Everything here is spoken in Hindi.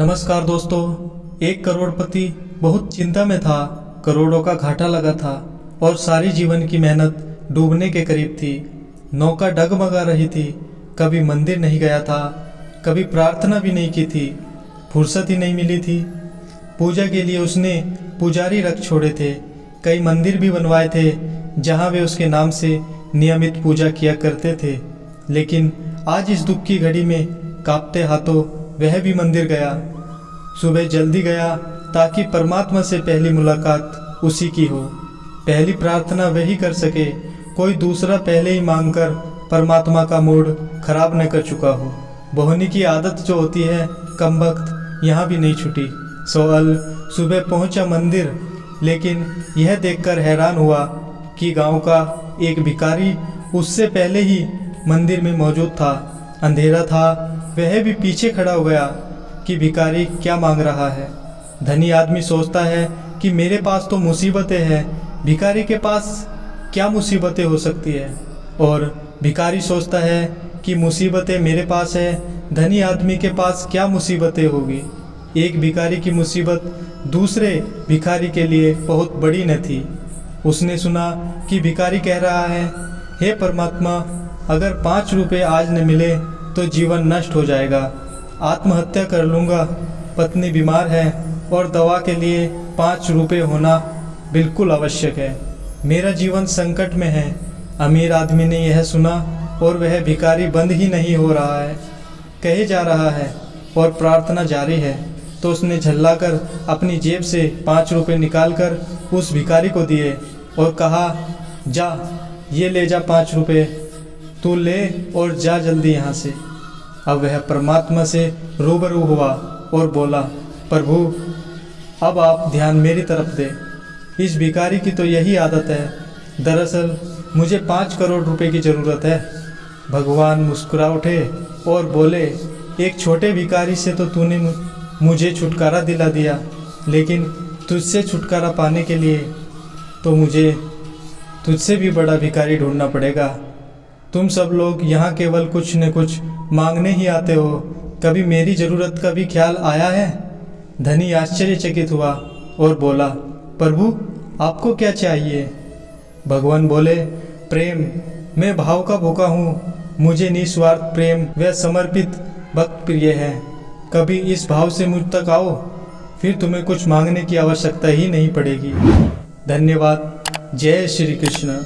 नमस्कार दोस्तों। एक करोड़पति बहुत चिंता में था। करोड़ों का घाटा लगा था और सारी जीवन की मेहनत डूबने के करीब थी। नौका डगमगा रही थी। कभी मंदिर नहीं गया था, कभी प्रार्थना भी नहीं की थी, फुर्सत ही नहीं मिली थी। पूजा के लिए उसने पुजारी रख छोड़े थे, कई मंदिर भी बनवाए थे जहां वे उसके नाम से नियमित पूजा किया करते थे। लेकिन आज इस दुख की घड़ी में कांपते हाथों वह भी मंदिर गया। सुबह जल्दी गया ताकि परमात्मा से पहली मुलाकात उसी की हो। पहली प्रार्थना वही कर सके, कोई दूसरा पहले ही मांगकर परमात्मा का मूड खराब न कर चुका हो। बोहनी की आदत जो होती है कमबख्त यहाँ भी नहीं छूटी। सोअल सुबह पहुँचा मंदिर, लेकिन यह देखकर हैरान हुआ कि गांव का एक भिखारी उससे पहले ही मंदिर में मौजूद था। अंधेरा था, वह भी पीछे खड़ा हो गया कि भिखारी क्या मांग रहा है। धनी आदमी सोचता है कि मेरे पास तो मुसीबतें हैं, भिखारी के पास क्या मुसीबतें हो सकती है। और भिखारी सोचता है कि मुसीबतें मेरे पास है, धनी आदमी के पास क्या मुसीबतें होगी। एक भिखारी की मुसीबत दूसरे भिखारी के लिए बहुत बड़ी न थी। उसने सुना कि भिखारी कह रहा है, हे परमात्मा, अगर 5 रुपये आज न मिले तो जीवन नष्ट हो जाएगा, आत्महत्या कर लूँगा। पत्नी बीमार है और दवा के लिए 5 रुपये होना बिल्कुल आवश्यक है। मेरा जीवन संकट में है। अमीर आदमी ने यह सुना और वह भिखारी बंद ही नहीं हो रहा है, कहे जा रहा है और प्रार्थना जारी है। तो उसने झल्लाकर अपनी जेब से 5 रुपये निकालकर उस भिखारी को दिए और कहा, जा ये ले जा 5 रुपये, तू ले और जा जल्दी यहाँ से। अब वह परमात्मा से रूबरू हुआ और बोला, प्रभु अब आप ध्यान मेरी तरफ दें। इस भिखारी की तो यही आदत है। दरअसल मुझे 5 करोड़ रुपए की ज़रूरत है। भगवान मुस्कुरा उठे और बोले, एक छोटे भिखारी से तो तूने मुझे छुटकारा दिला दिया, लेकिन तुझसे छुटकारा पाने के लिए तो मुझे तुझसे भी बड़ा भिखारी ढूंढना पड़ेगा। तुम सब लोग यहाँ केवल कुछ न कुछ मांगने ही आते हो, कभी मेरी ज़रूरत का भी ख्याल आया है? धनी आश्चर्यचकित हुआ और बोला, प्रभु आपको क्या चाहिए? भगवान बोले, प्रेम, मैं भाव का भूखा हूँ। मुझे निस्वार्थ प्रेम व समर्पित भक्त प्रिय है। कभी इस भाव से मुझ तक आओ, फिर तुम्हें कुछ मांगने की आवश्यकता ही नहीं पड़ेगी। धन्यवाद। जय श्री कृष्ण।